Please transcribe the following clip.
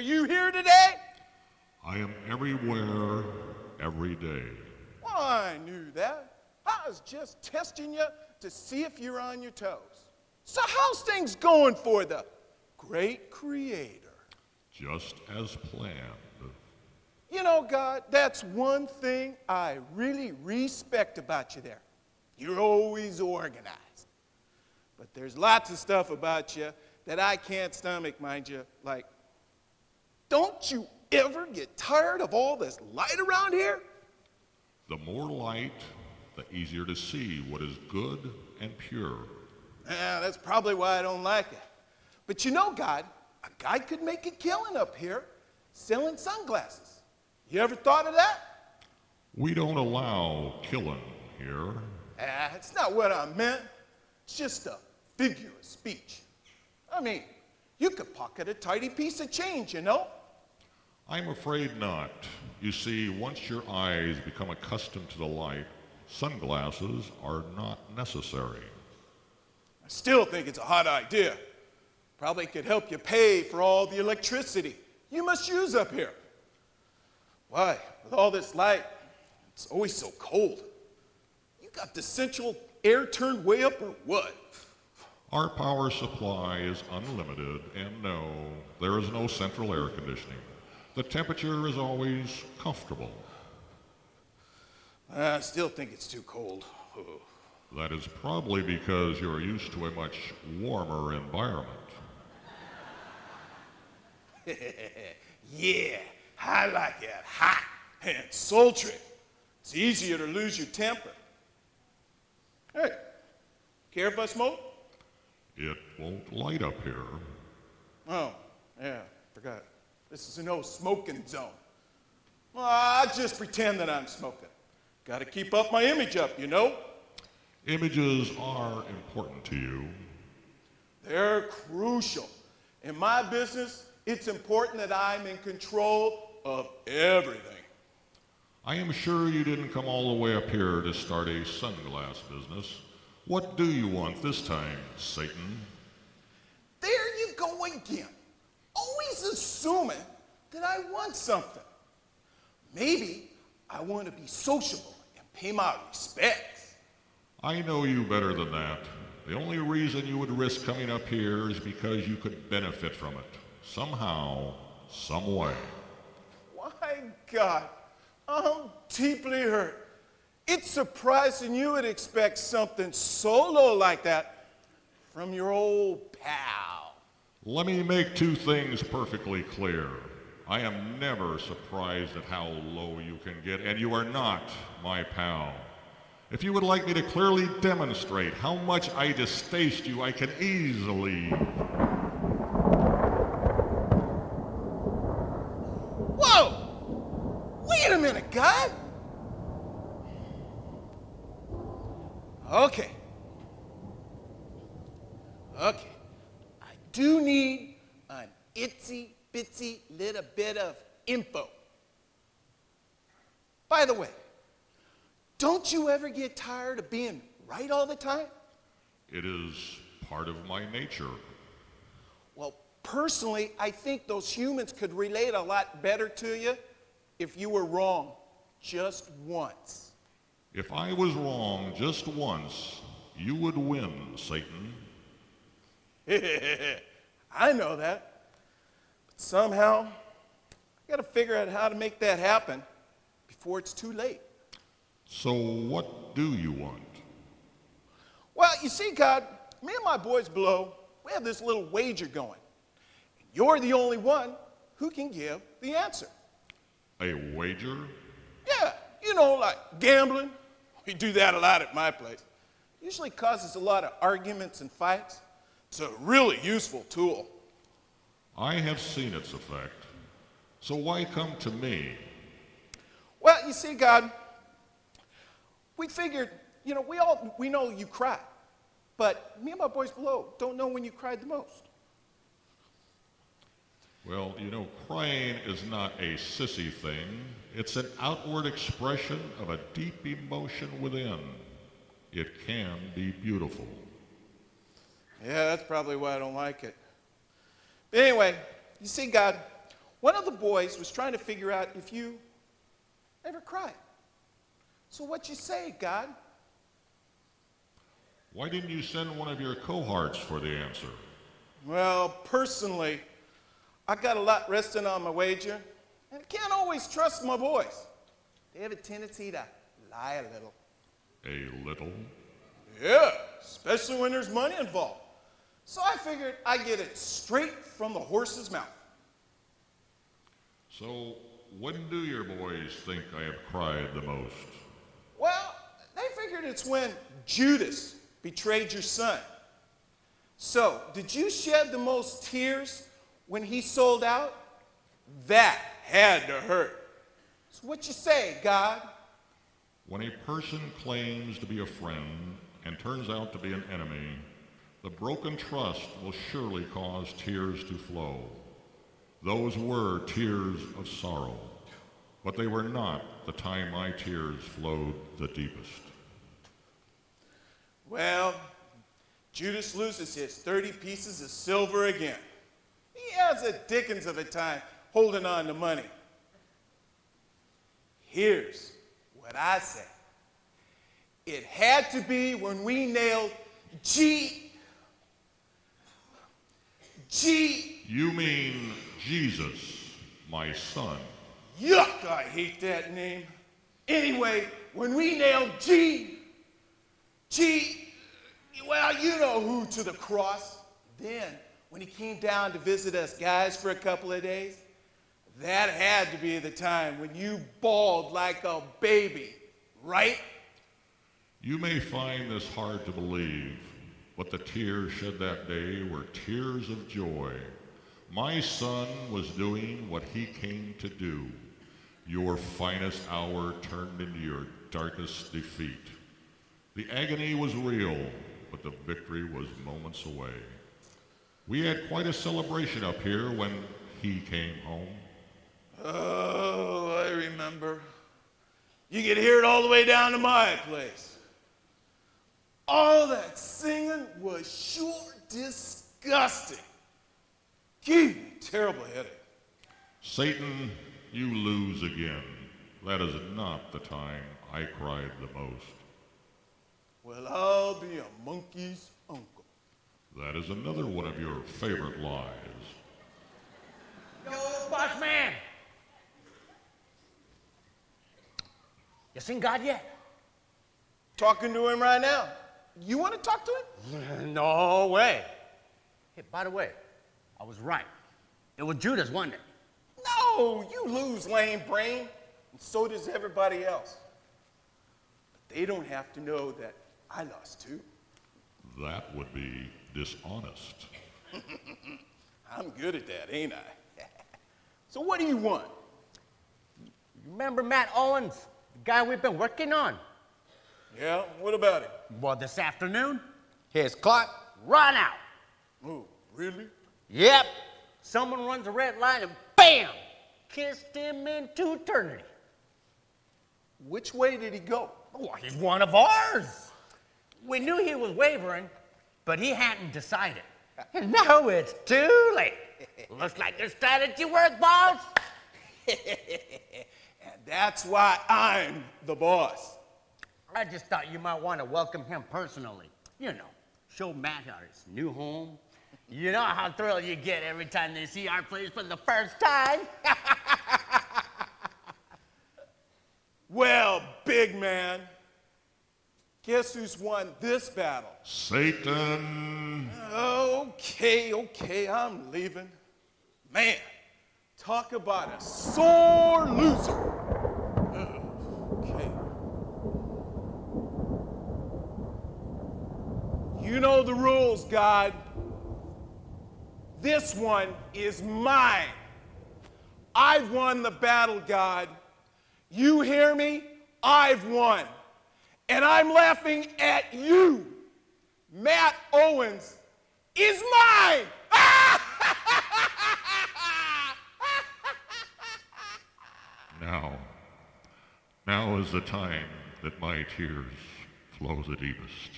you here today? I am everywhere, every day. Well, I knew that. I was just testing you to see if you're on your toes. So how's things going for the great creator? Just as planned. You know, God, that's one thing I really respect about you there. You're always organized. But there's lots of stuff about you that I can't stomach, mind you. Like, don't you ever get tired of all this light around here? The more light, the easier to see what is good and pure. Yeah, that's probably why I don't like it. But you know, God, a guy could make a killing up here selling sunglasses. You ever thought of that? We don't allow killing here. It's not what I meant. It's just a figure of speech. I mean, you could pocket a tidy piece of change, you know? I'm afraid not. You see, once your eyes become accustomed to the light, sunglasses are not necessary. I still think it's a hot idea. Probably could help you pay for all the electricity you must use up here. Why, with all this light, it's always so cold. You got the central air turned way up or what? Our power supply is unlimited, and no, there is no central air conditioning. The temperature is always comfortable. I still think it's too cold. That is probably because you're used to a much warmer environment. Yeah, I like it hot and sultry. It's easier to lose your temper. Hey, care if I smoke? It won't light up here. Oh, yeah, forgot. This is a no smoking zone. Well, I just pretend that I'm smoking. Got to keep up my image up, you know? Images are important to you. They're crucial. In my business, it's important that I'm in control of everything. I am sure you didn't come all the way up here to start a sunglass business. What do you want this time, Satan? There you go again. Always assuming that I want something. Maybe I want to be sociable and pay my respects. I know you better than that. The only reason you would risk coming up here is because you could benefit from it. Somehow, some way. My God, I'm deeply hurt. It's surprising you would expect something so low like that from your old pal. Let me make two things perfectly clear. I am never surprised at how low you can get, and you are not my pal. If you would like me to clearly demonstrate how much I distaste you, I can easily... Whoa! Wait a minute, God! Okay. I do need an itsy bitsy little bit of info. By the way, don't you ever get tired of being right all the time? It is part of my nature. Well, personally, I think those humans could relate a lot better to you if you were wrong just once. If I was wrong just once, you would win, Satan. I know that. But somehow, I got to figure out how to make that happen before it's too late. So what do you want? Well, you see, God, me and my boys below, we have this little wager going. And you're the only one who can give the answer. A wager? Yeah, you know, like gambling. We do that a lot at my place. Usually causes a lot of arguments and fights. It's a really useful tool. I have seen its effect. So why come to me? Well, you see, God, we figured, you know, we know you cry. But me and my boys below don't know when you cried the most. Well, you know, crying is not a sissy thing. It's an outward expression of a deep emotion within. It can be beautiful. Yeah, that's probably why I don't like it. But anyway, you see, God, one of the boys was trying to figure out if you ever cried. So what you say, God? Why didn't you send one of your cohorts for the answer? Well, personally, I got a lot resting on my wager, and I can't always trust my boys. They have a tendency to lie a little. A little? Yeah, especially when there's money involved. So I figured I'd get it straight from the horse's mouth. So, when do your boys think I have cried the most? Well, they figured it's when Judas betrayed your son. So, did you shed the most tears when he sold out? That had to hurt. So what you say, God? When a person claims to be a friend and turns out to be an enemy, the broken trust will surely cause tears to flow. Those were tears of sorrow, but they were not the time my tears flowed the deepest. Well, Judas loses his 30 pieces of silver again. He has a dickens of a time holding on to money. Here's what I say. It had to be when we nailed You mean Jesus, my son. Yuck, I hate that name. Anyway, when we nailed well, you know who to the cross. Then, when he came down to visit us guys for a couple of days, that had to be the time when you bawled like a baby, right? You may find this hard to believe, but the tears shed that day were tears of joy. My son was doing what he came to do. Your finest hour turned into your darkest defeat. The agony was real, but the victory was moments away. We had quite a celebration up here when he came home. Oh, I remember. You could hear it all the way down to my place. All that singing was sure disgusting. Gee, terrible headache. Satan, you lose again. That is not the time I cried the most. Well, I'll be a monkey's uncle. That is another one of your favorite lies. Yo, boss man! You seen God yet? Talking to him right now. You want to talk to him? No way. Hey, by the way, I was right. It was Judas, wasn't it? No, you lose, lame brain. And so does everybody else. But they don't have to know that I lost too. That would be dishonest. I'm good at that, ain't I? So what do you want? You remember Matt Owens, the guy we've been working on? Yeah, what about it? Well, this afternoon, His clock. run out. Oh, really? Yep. Someone runs a red light and bam! Kissed him into eternity. Which way did he go? Well, he's one of ours. We knew he was wavering, but he hadn't decided. And now it's too late. Looks like your strategy worked, boss. And that's why I'm the boss. I just thought you might want to welcome him personally. You know, show Matt his new home. You know how thrilled you get every time they see our place for the first time. Well, big man, guess who's won this battle? Satan! Okay, I'm leaving. Man, talk about a sore loser. Okay. You know the rules, God. This one is mine. I've won the battle, God. You hear me? I've won. And I'm laughing at you. Matt Owens is mine. Now is the time that my tears flow the deepest.